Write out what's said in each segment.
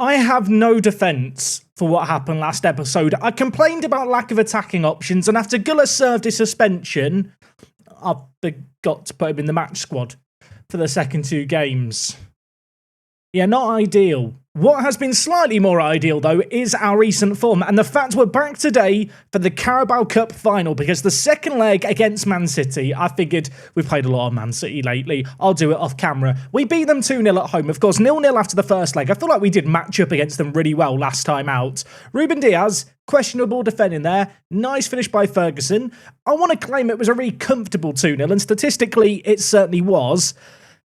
I have no defence for what happened last episode. I complained about lack of attacking options, and after Guller served his suspension, I forgot to put him in the match squad for the second 2 games. Yeah, not ideal. What has been slightly more ideal, though, is our recent form, and the fact we're back today for the Carabao Cup final, because the second leg against Man City, I figured we've played a lot of Man City lately. I'll do it off camera. We beat them 2-0 at home, of course, 0-0 after the first leg. I feel like we did match up against them really well last time out. Ruben Diaz, questionable defending there. Nice finish by Ferguson. I want to claim it was a really comfortable 2-0, and statistically, it certainly was.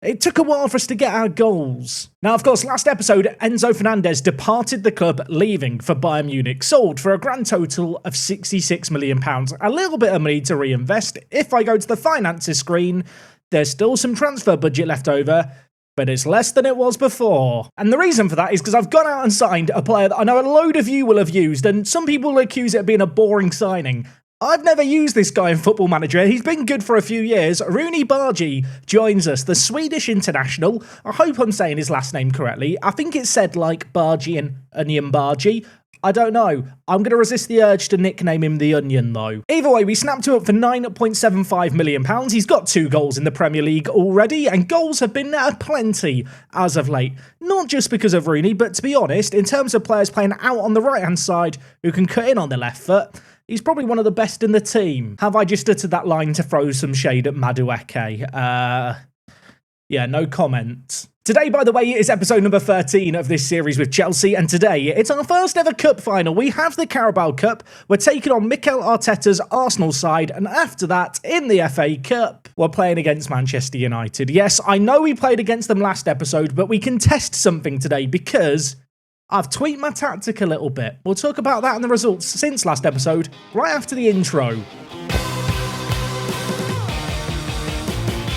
It took a while for us to get our goals. Now, of course, last episode, Enzo Fernandez departed the club, leaving for Bayern Munich, sold for a grand total of £66 million. A little bit of money to reinvest. If I go to the finances screen, there's still some transfer budget left over, but it's less than it was before. And the reason for that is because I've gone out and signed a player that I know a load of you will have used, and some people will accuse it of being a boring signing. I've never used this guy in Football Manager. He's been good for a few years. Rooney Bargi joins us, the Swedish international. I hope I'm saying his last name correctly. I think it's said like Bargi and Onion Bargi. I don't know. I'm going to resist the urge to nickname him the Onion, though. Either way, we snapped him up for £9.75 million. He's got 2 goals in the Premier League already, and goals have been plenty as of late. Not just because of Rooney, but to be honest, in terms of players playing out on the right-hand side who can cut in on the left foot, he's probably one of the best in the team. Have I just uttered that line to throw some shade at Madueke? Yeah, no comment. Today, by the way, is episode number 13 of this series with Chelsea, and today, it's our first ever cup final. We have the Carabao Cup, we're taking on Mikel Arteta's Arsenal side, and after that, in the FA Cup, we're playing against Manchester United. Yes, I know we played against them last episode, but we can test something today because I've tweaked my tactic a little bit. We'll talk about that and the results since last episode, right after the intro.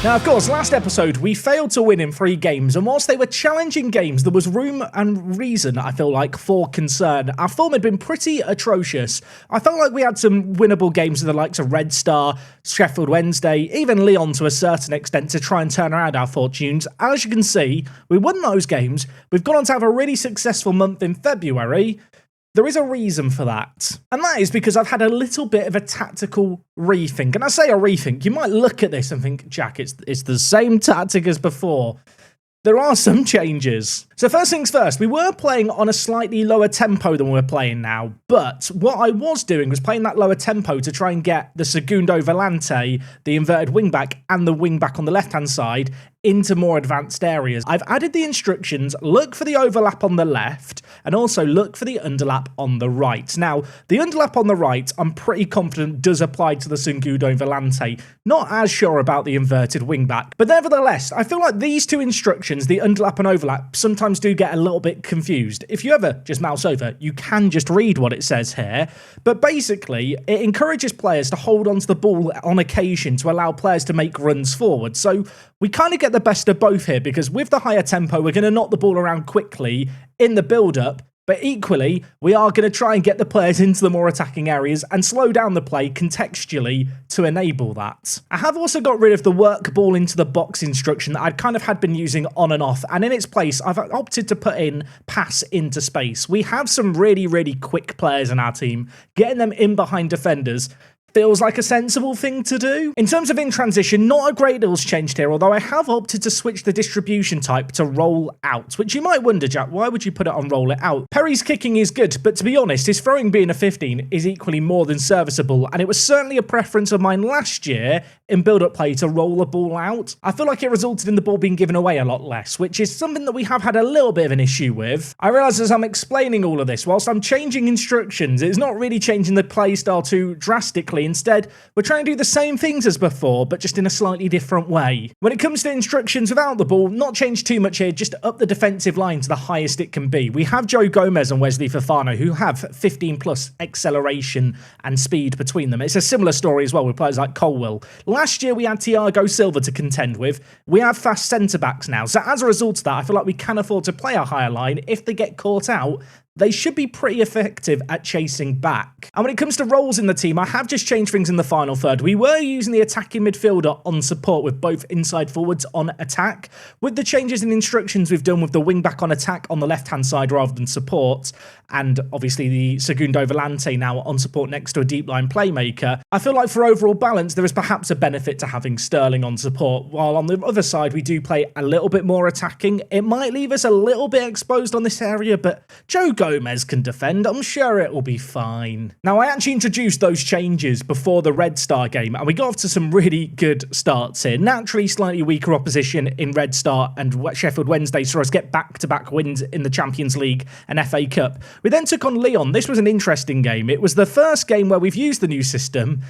Now, of course, last episode, we failed to win in 3 games, and whilst they were challenging games, there was room and reason, I feel like, for concern. Our form had been pretty atrocious. I felt like we had some winnable games with the likes of Red Star, Sheffield Wednesday, even Lyon to a certain extent to try and turn around our fortunes. As you can see, we won those games. We've gone on to have a really successful month in February. There is a reason for that, and that is because I've had a little bit of a tactical rethink. And I say a rethink, you might look at this and think, Jack, it's the same tactic as before. There are some changes. So first things first, we were playing on a slightly lower tempo than we're playing now, but what I was doing was playing that lower tempo to try and get the Segundo Volante, the inverted wingback, and the wingback on the left-hand side into more advanced areas. I've added the instructions, look for the overlap on the left, and also look for the underlap on the right. Now, the underlap on the right, I'm pretty confident does apply to the Segundo Volante. Not as sure about the inverted wingback, but nevertheless, I feel like these 2 instructions, the underlap and overlap, sometimes do get a little bit confused. If you ever just mouse over, you can just read what it says here, but basically, it encourages players to hold onto the ball on occasion to allow players to make runs forward. So we kind of get the best of both here, because with the higher tempo, we're going to knock the ball around quickly in the build-up, but equally, we are going to try and get the players into the more attacking areas and slow down the play contextually to enable that. I have also got rid of the work ball into the box instruction that I'd kind of had been using on and off, and in its place, I've opted to put in pass into space. We have some really, really quick players in our team. Getting them in behind defenders feels like a sensible thing to do. In terms of in transition, not a great deal's changed here, although I have opted to switch the distribution type to roll out, which you might wonder, Jack, why would you put it on roll it out? Perry's kicking is good, but to be honest, his throwing being a 15 is equally more than serviceable, and it was certainly a preference of mine last year in build-up play to roll the ball out. I feel like it resulted in the ball being given away a lot less, which is something that we have had a little bit of an issue with. I realise as I'm explaining all of this, whilst I'm changing instructions, it's not really changing the play style too drastically. Instead, we're trying to do the same things as before, but just in a slightly different way. When it comes to instructions without the ball, not change too much here, just up the defensive line to the highest it can be. We have Joe Gomez and Wesley Fofana, who have 15 plus acceleration and speed between them. It's a similar story as well with players like Colwell. Last year, we had Thiago Silva to contend with. We have fast centre-backs now, so as a result of that, I feel like we can afford to play a higher line. If they get caught out, they should be pretty effective at chasing back. And when it comes to roles in the team, I have just changed things in the final third. We were using the attacking midfielder on support with both inside forwards on attack. With the changes in instructions we've done with the wing back on attack on the left-hand side rather than support, and obviously the Segundo Volante now on support next to a deep line playmaker, I feel like for overall balance, there is perhaps a benefit to having Sterling on support, while on the other side, we do play a little bit more attacking. It might leave us a little bit exposed on this area, but Joe Gomez can defend. I'm sure it will be fine. Now, I actually introduced those changes before the Red Star game, and we got off to some really good starts here. Naturally, slightly weaker opposition in Red Star and Sheffield Wednesday saw us get back-to-back wins in the Champions League and FA Cup. We then took on Lyon. This was an interesting game. It was the first game where we've used the new system,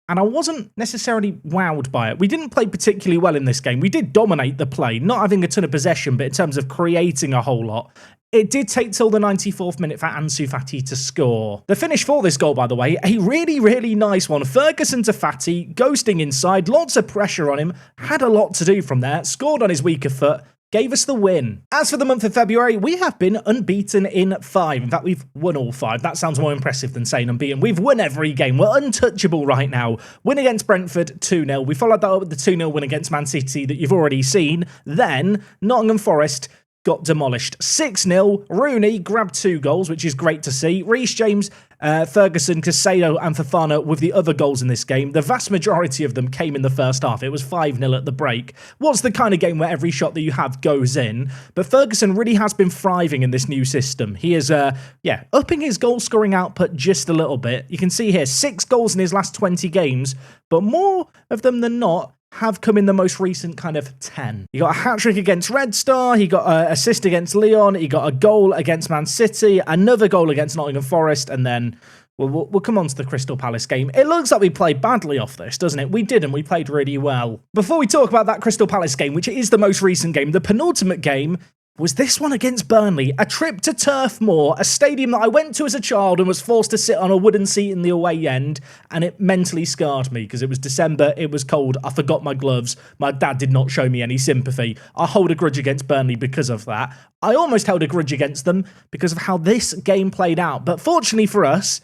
and I wasn't necessarily wowed by it. We didn't play particularly well in this game. We did dominate the play, not having a ton of possession, but in terms of creating a whole lot. It did take till the 94th minute for Ansu Fati to score. The finish for this goal, by the way, a really, really nice one. Ferguson to Fati, ghosting inside, lots of pressure on him, had a lot to do from there, scored on his weaker foot, gave us the win. As for the month of February, we have been unbeaten in 5. In fact, we've won all 5. That sounds more impressive than saying unbeaten. We've won every game. We're untouchable right now. Win against Brentford, 2-0. We followed that up with the 2-0 win against Man City that you've already seen. Then, Nottingham Forest got demolished. 6-0. Rooney grabbed 2 goals, which is great to see. Reece James, Ferguson, Caicedo and Fofana with the other goals in this game. The vast majority of them came in the first half. It was 5-0 at the break. What's the kind of game where every shot that you have goes in? But Ferguson really has been thriving in this new system. He is, upping his goal-scoring output just a little bit. You can see here, 6 goals in his last 20 games, but more of them than not have come in the most recent kind of 10. He got a hat-trick against Red Star, he got an assist against Lyon, he got a goal against Man City, another goal against Nottingham Forest, and then we'll come on to the Crystal Palace game. It looks like we played badly off this, doesn't it? We didn't. We played really well. Before we talk about that Crystal Palace game, which is the most recent game, the penultimate game was this one against Burnley. A trip to Turf Moor, a stadium that I went to as a child and was forced to sit on a wooden seat in the away end, and it mentally scarred me because it was December, it was cold, I forgot my gloves, my dad did not show me any sympathy. I hold a grudge against Burnley because of that. I almost held a grudge against them because of how this game played out, but fortunately for us,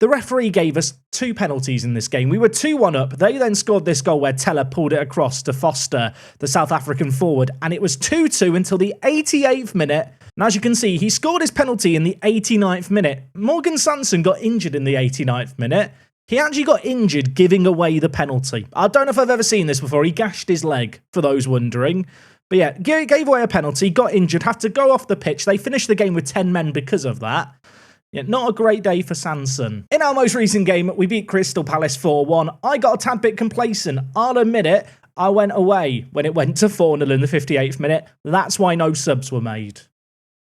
the referee gave us 2 penalties in this game. We were 2-1 up. They then scored this goal where Teller pulled it across to Foster, the South African forward, and it was 2-2 until the 88th minute. And as you can see, he scored his penalty in the 89th minute. Morgan Sanson got injured in the 89th minute. He actually got injured giving away the penalty. I don't know if I've ever seen this before. He gashed his leg, for those wondering. But yeah, gave away a penalty, got injured, had to go off the pitch. They finished the game with 10 men because of that. Yeah, not a great day for Sanson. In our most recent game, we beat Crystal Palace 4-1. I got a tad bit complacent. I'll admit it, I went away when it went to 4-0 in the 58th minute. That's why no subs were made.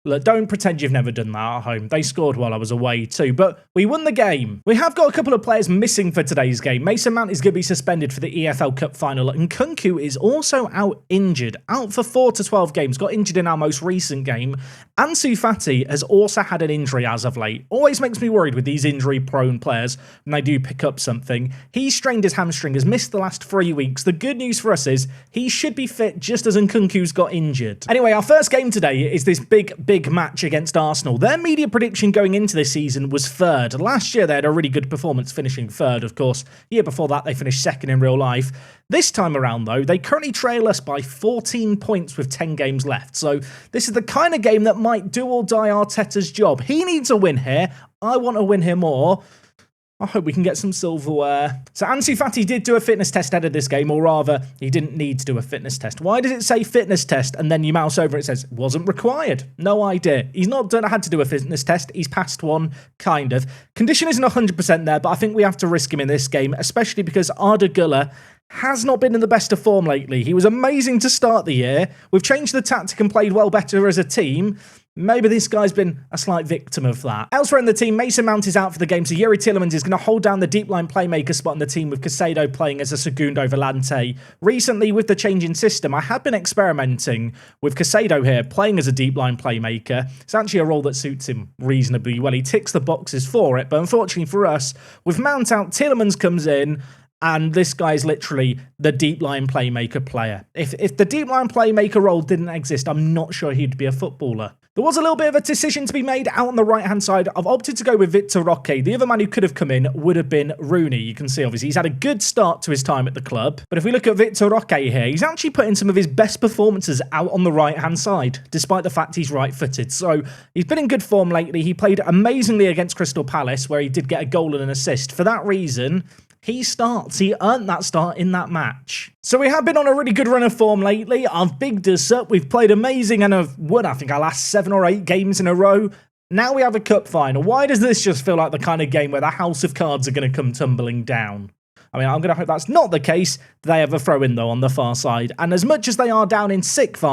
Look, don't pretend you've never done that at home. They scored while I was away too, but we won the game. We have got a couple of players missing for today's game. Mason Mount is going to be suspended for the EFL Cup final, and Nkunku is also out injured, out for 4 to 12 games, got injured in our most recent game. Ansu Fati has also had an injury as of late. Always makes me worried with these injury-prone players when they do pick up something. He strained his hamstring, has missed the last 3 weeks. The good news for us is he should be fit just as Nkunku's got injured. Anyway, our first game today is this big match against Arsenal. Their media prediction going into this season was 3rd. Last year they had a really good performance finishing 3rd, of course. The year before that they finished 2nd in real life. This time around though, they currently trail us by 14 points with 10 games left. So this is the kind of game that might do or die Arteta's job. He needs a win here. I want to win here more. I hope we can get some silverware. So Ansu Fati did do a fitness test ahead of this game, or rather, he didn't need to do a fitness test. Why does it say fitness test and then you mouse over it says wasn't required? No idea. He's not had to do a fitness test. He's passed one, kind of. Condition isn't 100% there, but I think we have to risk him in this game, especially because Arda Güler has not been in the best of form lately. He was amazing to start the year. We've changed the tactic and played well better as a team. Maybe this guy's been a slight victim of that. Elsewhere in the team, Mason Mount is out for the game, so Yuri Tielemans is going to hold down the deep line playmaker spot in the team with Caicedo playing as a Segundo Volante. Recently, with the change in system, I have been experimenting with Caicedo here, playing as a deep line playmaker. It's actually a role that suits him reasonably well. He ticks the boxes for it, but unfortunately for us, with Mount out, Tielemans comes in, and this guy's literally the deep line playmaker player. If the deep line playmaker role didn't exist, I'm not sure he'd be a footballer. There was a little bit of a decision to be made out on the right-hand side. I've opted to go with Victor Roque. The other man who could have come in would have been Rooney. You can see, obviously, he's had a good start to his time at the club. But if we look at Victor Roque here, he's actually put in some of his best performances out on the right-hand side, despite the fact he's right-footed. So he's been in good form lately. He played amazingly against Crystal Palace, where he did get a goal and an assist. For that reason, he starts. He earned that start in that match. So we have been on a really good run of form lately. I've bigged us up. We've played amazing and have won, I think, our last 7 or 8 games in a row. Now we have a cup final. Why does this just feel like the kind of game where the house of cards are going to come tumbling down? I mean, I'm going to hope that's not the case. They have a throw-in, though, on the far side. And as much as they are down in 6th,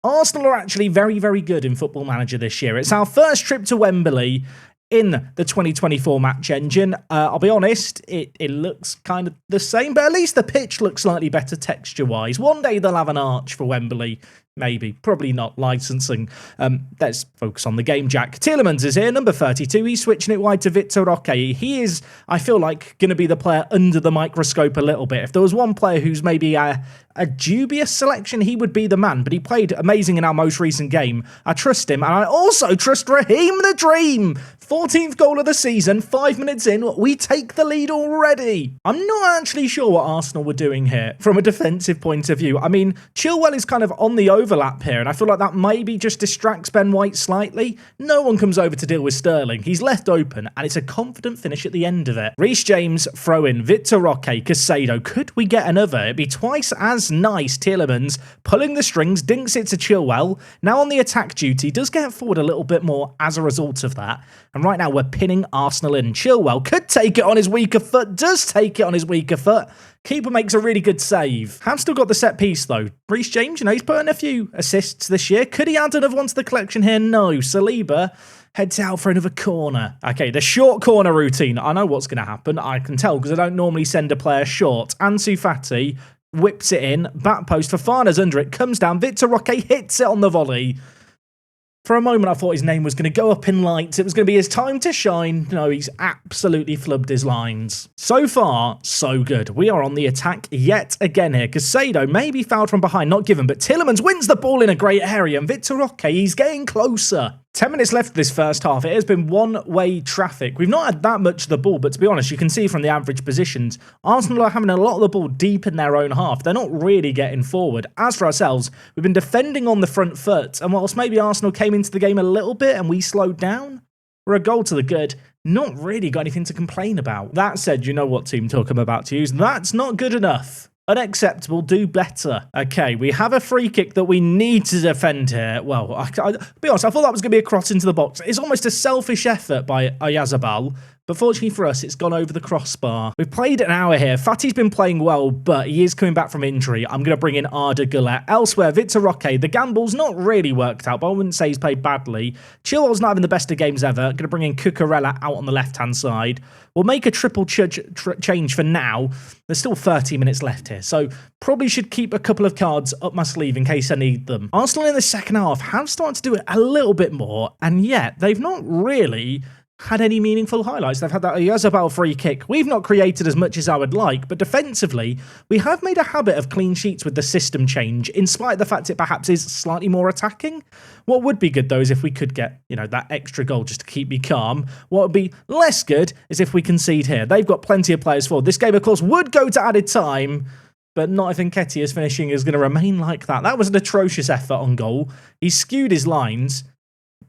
Arsenal are actually very, very good in Football Manager this year. It's our first trip to Wembley in the 2024 match engine. I'll be honest, it looks kind of the same, but at least the pitch looks slightly better texture-wise. One day they'll have an arch for Wembley. Maybe. Probably not licensing. Let's focus on the game, Jack. Tielemans is here, number 32. He's switching it wide to Victor Roque. He is, I feel like, going to be the player under the microscope a little bit. If there was one player who's maybe a dubious selection, he would be the man. But he played amazing in our most recent game. I trust him. And I also trust Raheem the Dream. 14th goal of the season. 5 minutes in, we take the lead already. I'm not actually sure what Arsenal were doing here from a defensive point of view. I mean, Chilwell is kind of on the overlap here, and I feel like that maybe just distracts Ben White slightly. No one comes over to deal with Sterling. He's left open, and it's a confident finish at the end of it. Reece James, throw in. Victor Roque, Caicedo. Could we get another? It'd be twice as nice. Tielemans pulling the strings, dinks it to Chilwell. Now on the attack duty, does get forward a little bit more as a result of that. And right now we're pinning Arsenal in. Chilwell could take it on his weaker foot, does take it on his weaker foot. Keeper makes a really good save. Have still got the set piece though. Reece James, he's put in a few assists this year. Could he add another one to the collection here? No. Saliba heads out for another corner. Okay, the short corner routine. I know what's going to happen. I can tell because I don't normally send a player short. Ansu Fati whips it in. Back post. Fofana's under it. Comes down. Victor Roque hits it on the volley. For a moment, I thought his name was going to go up in lights. It was going to be his time to shine. No, he's absolutely flubbed his lines. So far, so good. We are on the attack yet again here. Caicedo may be fouled from behind, not given, but Tielemans wins the ball in a great area. And Victor Roque, he's getting closer. 10 minutes left of this first half. It has been one-way traffic. We've not had that much of the ball, but to be honest, you can see from the average positions, Arsenal are having a lot of the ball deep in their own half. They're not really getting forward. As for ourselves, we've been defending on the front foot, and whilst maybe Arsenal came into the game a little bit and we slowed down, we're a goal to the good. Not really got anything to complain about. That said, you know what team talk I'm about to use. That's not good enough. Unacceptable, do better. Okay, we have a free kick that we need to defend here. Well, I'll be honest, I thought that was going to be a cross into the box. It's almost a selfish effort by Oyarzabal, but fortunately for us, it's gone over the crossbar. We've played an hour here. Fati's been playing well, but he is coming back from injury. I'm going to bring in Arda Güler. Elsewhere, Victor Roque. The gamble's not really worked out, but I wouldn't say he's played badly. Chilwell's not having the best of games ever. Going to bring in Cucurella out on the left-hand side. We'll make a triple change for now. There's still 30 minutes left here, so probably should keep a couple of cards up my sleeve in case I need them. Arsenal in the second half have started to do it a little bit more, and yet they've not really had any meaningful highlights. They've had that Oyarzabal free kick. We've not created as much as I would like, but defensively, we have made a habit of clean sheets with the system change, in spite of the fact it perhaps is slightly more attacking. What would be good, though, is if we could get, that extra goal just to keep me calm. What would be less good is if we concede here. They've got plenty of players forward. This game, of course, would go to added time, but not if Nketiah's finishing is going to remain like that. That was an atrocious effort on goal. He skewed his lines.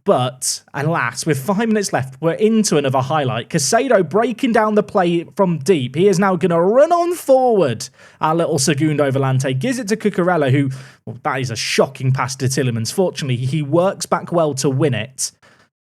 But, alas, with 5 minutes left, we're into another highlight. Caicedo breaking down the play from deep. He is now going to run on forward. Our little Segundo Volante gives it to Cucurella, who, that is a shocking pass to Tielemans. Fortunately, he works back well to win it.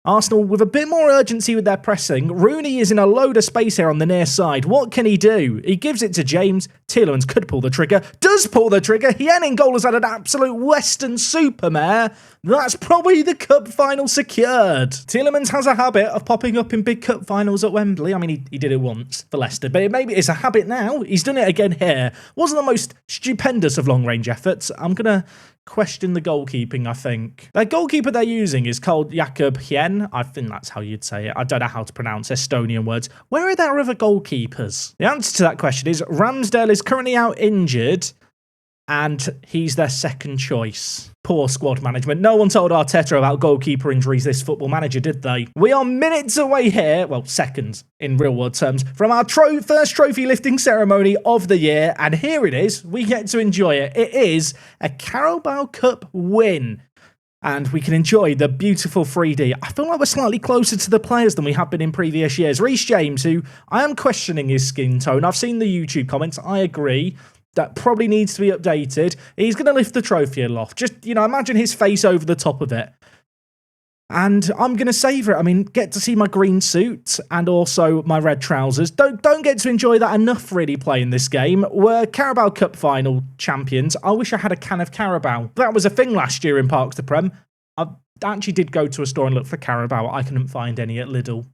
Arsenal with a bit more urgency with their pressing. Rooney is in a load of space here on the near side. What can he do? He gives it to James. Tielemans could pull the trigger. Does pull the trigger. Hien in goal has had an absolute Western supermare. That's probably the cup final secured. Tielemans has a habit of popping up in big cup finals at Wembley. I mean, he did it once for Leicester, but maybe it's a habit now. He's done it again here. Wasn't the most stupendous of long-range efforts. I'm going to question the goalkeeping, I think. The goalkeeper they're using is called Jakub Hien. I think that's how you'd say it. I don't know how to pronounce Estonian words. Where are their other goalkeepers? The answer to that question is Ramsdale is currently out injured. and he's their second choice. Poor squad management. No one told Arteta about goalkeeper injuries this Football Manager, did they? We are minutes away here, well, seconds in real world terms, from our first trophy lifting ceremony of the year, and here it is. We get to enjoy it. It is a Carabao Cup win. And we can enjoy the beautiful 3D. I feel like we're slightly closer to the players than we have been in previous years. Reece James, who I am questioning his skin tone. I've seen the YouTube comments. I agree. That probably needs to be updated. He's going to lift the trophy aloft. Just, imagine his face over the top of it. And I'm going to savour it. I mean, get to see my green suit and also my red trousers. Don't get to enjoy that enough really playing this game. We're Carabao Cup final champions. I wish I had a can of Carabao. That was a thing last year in Parks to Prem. I actually did go to a store and look for Carabao. I couldn't find any at Lidl.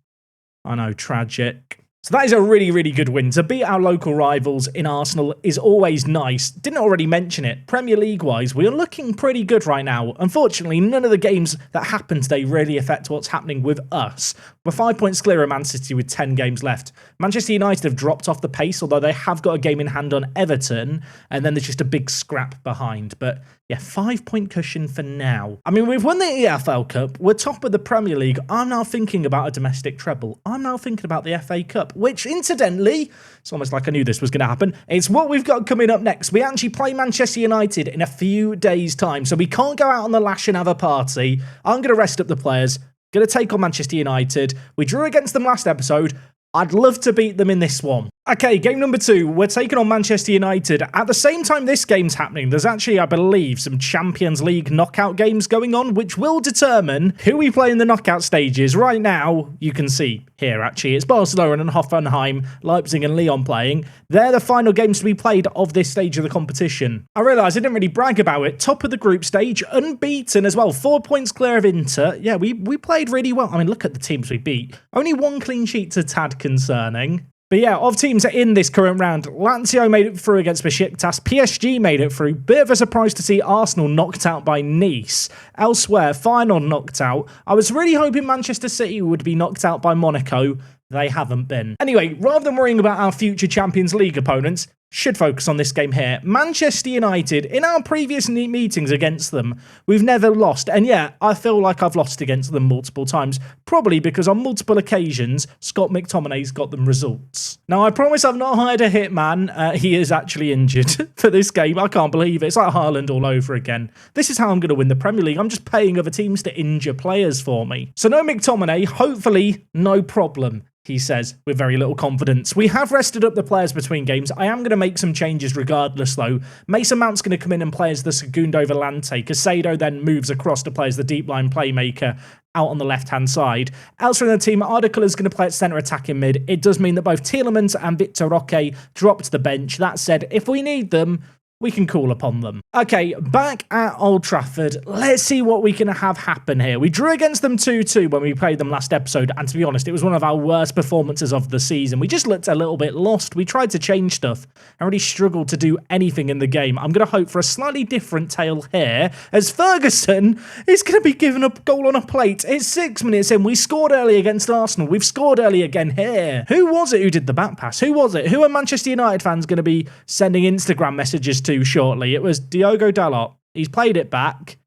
I know, tragic. So that is a really, really good win. To beat our local rivals in Arsenal is always nice. Didn't already mention it. Premier League-wise, we are looking pretty good right now. Unfortunately, none of the games that happen today really affect what's happening with us. We're 5 points clear of Man City with 10 games left. Manchester United have dropped off the pace, although they have got a game in hand on Everton, and then there's just a big scrap behind. But yeah, 5-point cushion for now. I mean, we've won the EFL Cup. We're top of the Premier League. I'm now thinking about a domestic treble. I'm now thinking about the FA Cup, which, incidentally, it's almost like I knew this was going to happen. It's what we've got coming up next. We actually play Manchester United in a few days' time, so we can't go out on the lash and have a party. I'm going to rest up the players. Going to take on Manchester United. We drew against them last episode. I'd love to beat them in this one. Okay, game number 2, we're taking on Manchester United. At the same time this game's happening, there's actually, I believe, some Champions League knockout games going on, which will determine who we play in the knockout stages. Right now, you can see here, actually, it's Barcelona and Hoffenheim, Leipzig and Lyon playing. They're the final games to be played of this stage of the competition. I realise I didn't really brag about it. Top of the group stage, unbeaten as well. 4 points clear of Inter. Yeah, we played really well. I mean, look at the teams we beat. Only 1 clean sheet to tad concerning. But yeah, of teams in this current round, Lazio made it through against Besiktas, PSG made it through. Bit of a surprise to see Arsenal knocked out by Nice. Elsewhere, Feyenoord knocked out. I was really hoping Manchester City would be knocked out by Monaco. They haven't been. Anyway, rather than worrying about our future Champions League opponents, should focus on this game here. Manchester United, in our previous meetings against them, we've never lost. And yeah, I feel like I've lost against them multiple times. Probably because on multiple occasions, Scott McTominay's got them results. Now, I promise I've not hired a hitman. He is actually injured for this game. I can't believe it. It's like Haaland all over again. This is how I'm going to win the Premier League. I'm just paying other teams to injure players for me. So no McTominay. Hopefully, no problem, he says with very little confidence. We have rested up the players between games. I am going to make some changes regardless, though. Mason Mount's going to come in and play as the Segundo Volante. Casado then moves across to play as the deep line playmaker out on the left-hand side. Elsewhere in the team, Ardicle is going to play at centre attacking mid. It does mean that both Tielemans and Victor Roque drop to the bench. That said, if we need them, we can call upon them. Okay, back at Old Trafford, let's see what we can have happen here. We drew against them 2-2 when we played them last episode, and to be honest, it was one of our worst performances of the season. We just looked a little bit lost. We tried to change stuff and really struggled to do anything in the game. I'm going to hope for a slightly different tale here, as Ferguson is going to be given a goal on a plate. It's 6 minutes in. We scored early against Arsenal. We've scored early again here. Who was it who did the back pass? Who was it? Who are Manchester United fans going to be sending Instagram messages to shortly? It was Diogo Dalot. He's played it back,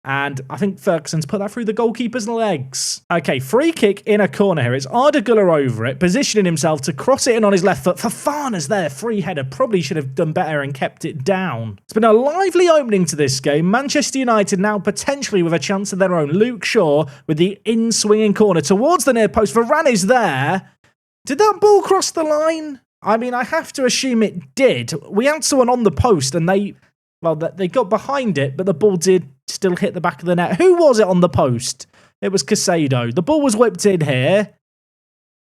and I think Ferguson's put that through the goalkeeper's legs. Okay, free kick in a corner here. It's Arda Güler over it, positioning himself to cross it in on his left foot. Fofana's there, free header. Probably should have done better and kept it down. It's been a lively opening to this game. Manchester United now potentially with a chance of their own. Luke Shaw with the in-swinging corner towards the near post. Varane is there. Did that ball cross the line? I mean, I have to assume it did. We had someone on the post and they got behind it, but the ball did still hit the back of the net. Who was it on the post? It was Casado. The ball was whipped in here.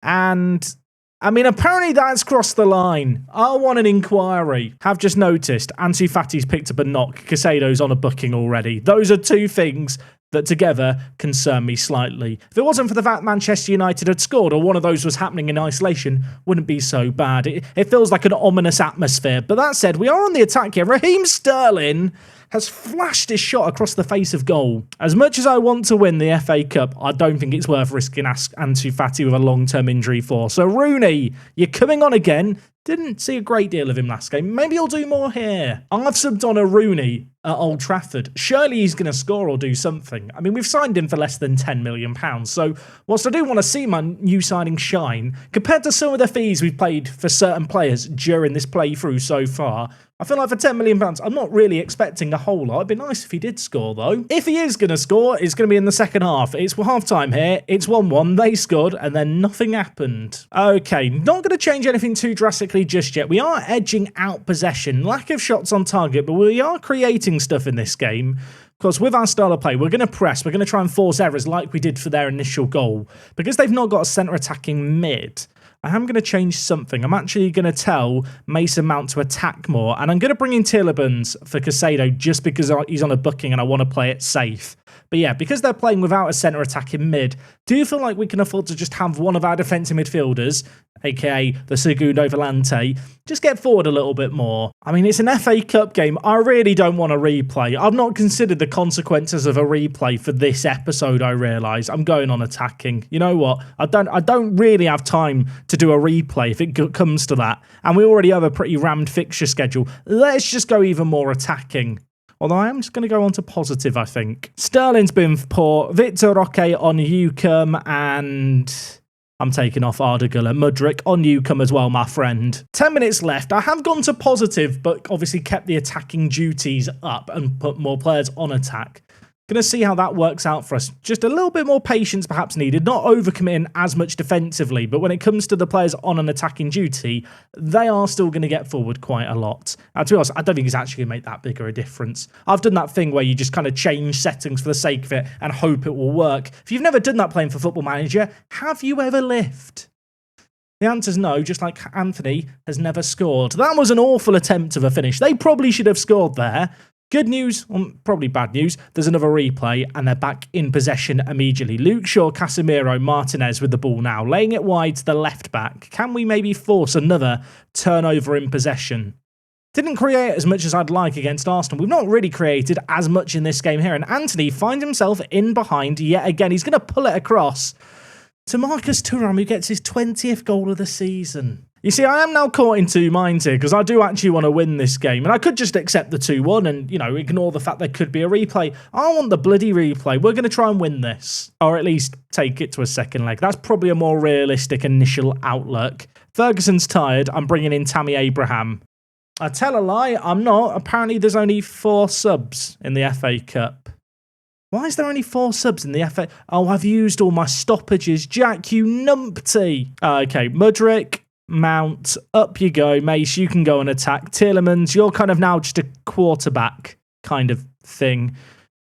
And, I mean, apparently that's crossed the line. I want an inquiry. Have just noticed Ansu Fati's picked up a knock. Casado's on a booking already. Those are two things that together concern me slightly. If it wasn't for the fact Manchester United had scored or one of those was happening in isolation, wouldn't be so bad. It feels like an ominous atmosphere. But that said, we are on the attack here. Raheem Sterling has flashed his shot across the face of goal. As much as I want to win the FA Cup, I don't think it's worth risking Ansu Fati with a long-term injury for. So Rooney, you're coming on again. Didn't see a great deal of him last game. Maybe he'll do more here. I've subbed on a Rooney at Old Trafford. Surely he's going to score or do something. I mean, we've signed him for less than £10 million. So whilst I do want to see my new signing shine, compared to some of the fees we've paid for certain players during this playthrough so far, I feel like for £10 million, I'm not really expecting a whole lot. It'd be nice if he did score, though. If he is going to score, it's going to be in the second half. It's half-time here. It's 1-1. They scored, and then nothing happened. Okay, not going to change anything too drastically just yet. We are edging out possession. Lack of shots on target, but we are creating stuff in this game. Because with our style of play, we're going to press. We're going to try and force errors like we did for their initial goal. Because they've not got a centre-attacking mid, I am going to change something. I'm actually going to tell Mason Mount to attack more, and I'm going to bring in Tielemans for Casado just because he's on a booking and I want to play it safe. But yeah, because they're playing without a centre attacking mid, do you feel like we can afford to just have one of our defensive midfielders, aka the Segundo Volante, just get forward a little bit more? I mean, it's an FA Cup game. I really don't want a replay. I've not considered the consequences of a replay for this episode, I realise. I'm going on attacking. You know what? I don't really have time to do a replay if it comes to that. And we already have a pretty rammed fixture schedule. Let's just go even more attacking. Although I am just going to go on to positive, I think. Sterling's been poor. Victor Roque on Newcombe, and I'm taking off Arda and Mudryk on Newcombe as well, my friend. 10 minutes left. I have gone to positive, but obviously kept the attacking duties up and put more players on attack. Going to see how that works out for us. Just a little bit more patience perhaps needed. Not overcommitting as much defensively, but when it comes to the players on an attacking duty, they are still going to get forward quite a lot. To be honest, I don't think it's actually going to make that bigger a difference. I've done that thing where you just kind of change settings for the sake of it and hope it will work. If you've never done that playing for Football Manager, have you ever lived? The answer's no, just like Anthony has never scored. That was an awful attempt of a finish. They probably should have scored there. Good news, probably bad news, there's another replay and they're back in possession immediately. Luke Shaw, Casemiro, Martinez with the ball now, laying it wide to the left back. Can we maybe force another turnover in possession? Didn't create as much as I'd like against Arsenal. We've not really created as much in this game here, and Anthony finds himself in behind yet again. He's going to pull it across to Marcus Thuram, who gets his 20th goal of the season. You see, I am now caught in two minds here because I do actually want to win this game. And I could just accept the 2-1 and, you know, ignore the fact there could be a replay. I want the bloody replay. We're going to try and win this. Or at least take it to a second leg. That's probably a more realistic initial outlook. Ferguson's tired. I'm bringing in Tammy Abraham. I tell a lie, I'm not. Apparently there's only 4 subs in the FA Cup. Why is there only 4 subs in the FA? Oh, I've used all my stoppages. Jack, you numpty. Okay, Mudryk. Mount, up you go. Mace, you can go and attack. Tielemans, you're kind of now just a quarterback kind of thing.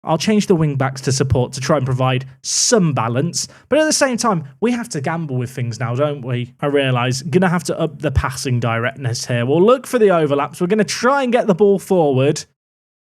I'll change the wing backs to support to try and provide some balance. But at the same time, we have to gamble with things now, don't we? I realise. Going to have to up the passing directness here. We'll look for the overlaps. We're going to try and get the ball forward.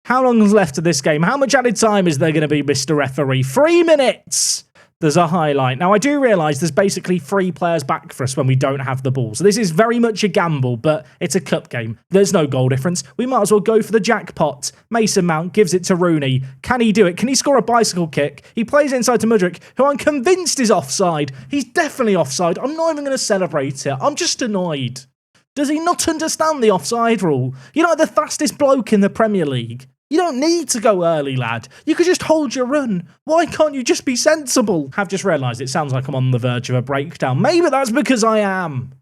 How long is left of this game? How much added time is there going to be, Mr. Referee? 3 minutes! There's a highlight. Now, I do realise there's basically 3 players back for us when we don't have the ball. So this is very much a gamble, but it's a cup game. There's no goal difference. We might as well go for the jackpot. Mason Mount gives it to Rooney. Can he do it? Can he score a bicycle kick? He plays inside to Mudryk, who I'm convinced is offside. He's definitely offside. I'm not even going to celebrate it. I'm just annoyed. Does he not understand the offside rule? You're like the fastest bloke in the Premier League. You don't need to go early, lad. You could just hold your run. Why can't you just be sensible? I've just realised it sounds like I'm on the verge of a breakdown. Maybe that's because I am.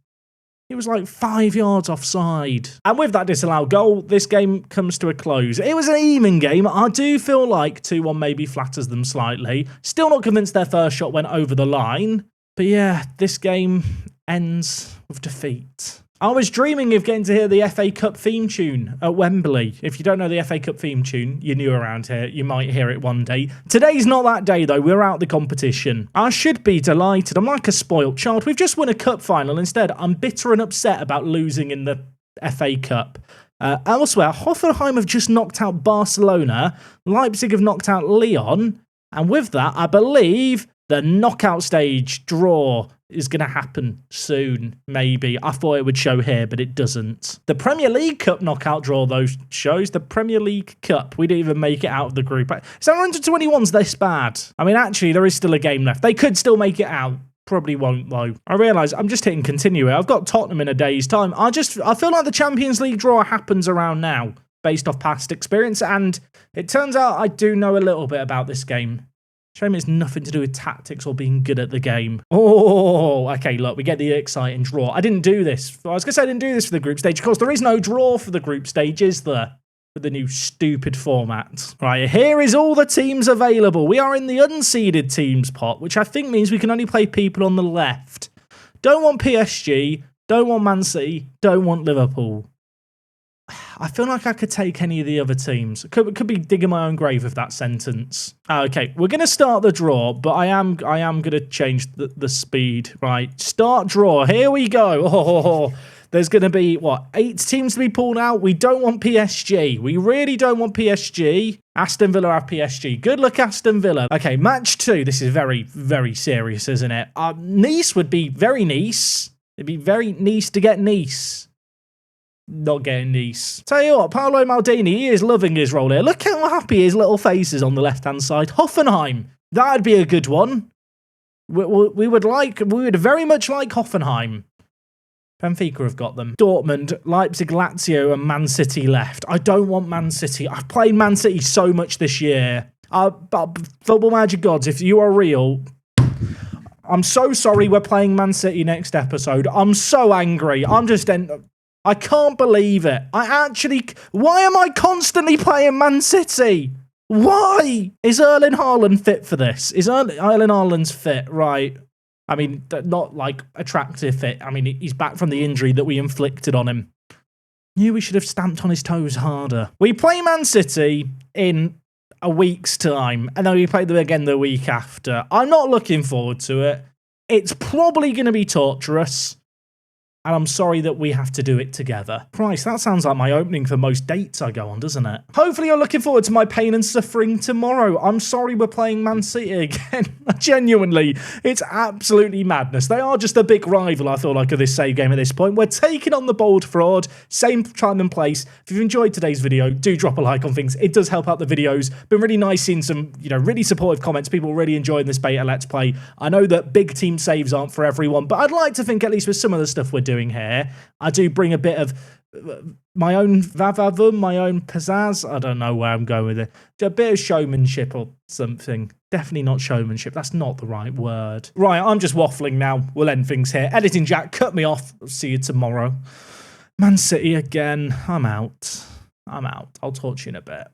It was like 5 yards offside. And with that disallowed goal, this game comes to a close. It was an even game. I do feel like 2-1 maybe flatters them slightly. Still not convinced their first shot went over the line. But yeah, this game ends with defeat. I was dreaming of getting to hear the FA Cup theme tune at Wembley. If you don't know the FA Cup theme tune, you're new around here, you might hear it one day. Today's not that day though, we're out the competition. I should be delighted, I'm like a spoilt child. We've just won a cup final, instead I'm bitter and upset about losing in the FA Cup. Elsewhere, Hoffenheim have just knocked out Barcelona, Leipzig have knocked out Lyon, and with that, I believe the knockout stage draw is going to happen soon, maybe. I thought it would show here, but it doesn't. The Premier League Cup knockout draw, though, shows the Premier League Cup. We didn't even make it out of the group. So under 21's this bad. I mean, actually, there is still a game left. They could still make it out. Probably won't, though. I realise I'm just hitting continue here. I've got Tottenham in a day's time. I feel like the Champions League draw happens around now, based off past experience, and it turns out I do know a little bit about this game. Shame it's nothing to do with tactics or being good at the game. Oh, okay, look, we get the exciting draw. I didn't do this. I was going to say I didn't do this for the group stage. Of course, there is no draw for the group stage, is there? For the new stupid format. Right, here is all the teams available. We are in the unseeded teams pot, which I think means we can only play people on the left. Don't want PSG, don't want Man City, don't want Liverpool. I feel like I could take any of the other teams. Could be digging my own grave with that sentence. Okay, we're going to start the draw, but I am going to change the speed. Right, start draw. Here we go. Oh, there's going to be, what, 8 teams to be pulled out? We don't want PSG. We really don't want PSG. Aston Villa have PSG. Good luck, Aston Villa. Okay, match 2. This is very, very serious, isn't it? Nice would be very Nice. It'd be very Nice to get Nice. Not getting Nice. Tell you what, Paolo Maldini, he is loving his role here. Look how happy his little face is on the left-hand side. Hoffenheim, that'd be a good one. We would very much like Hoffenheim. Benfica have got them. Dortmund, Leipzig, Lazio, and Man City left. I don't want Man City. I've played Man City so much this year. But Football Magic Gods, if you are real, I'm so sorry we're playing Man City next episode. I'm so angry. I can't believe it. Why am I constantly playing Man City? Why? Is Erling Haaland fit for this? Is Erling Haaland's fit? Right. I mean, not like attractive fit. I mean, he's back from the injury that we inflicted on him. Knew we should have stamped on his toes harder. We play Man City in a week's time, and then we play them again the week after. I'm not looking forward to it. It's probably going to be torturous. And I'm sorry that we have to do it together. Christ, that sounds like my opening for most dates I go on, doesn't it? Hopefully you're looking forward to my pain and suffering tomorrow. I'm sorry we're playing Man City again. Genuinely, it's absolutely madness. They are just a big rival, I feel like, of this save game at this point. We're taking on the Bold Fraud. Same time and place. If you've enjoyed today's video, do drop a like on things. It does help out the videos. Been really nice seeing some, really supportive comments. People really enjoying this beta Let's Play. I know that big team saves aren't for everyone, but I'd like to think at least with some of the stuff we're doing here, I do bring a bit of my own vavavum, my own pizzazz. I don't know where I'm going with it. A bit of showmanship or something. Definitely not showmanship. That's not the right word. Right, I'm just waffling now. We'll end things here. Editing Jack, cut me off. I'll see you tomorrow. Man City again. I'm out. I'll talk to you in a bit.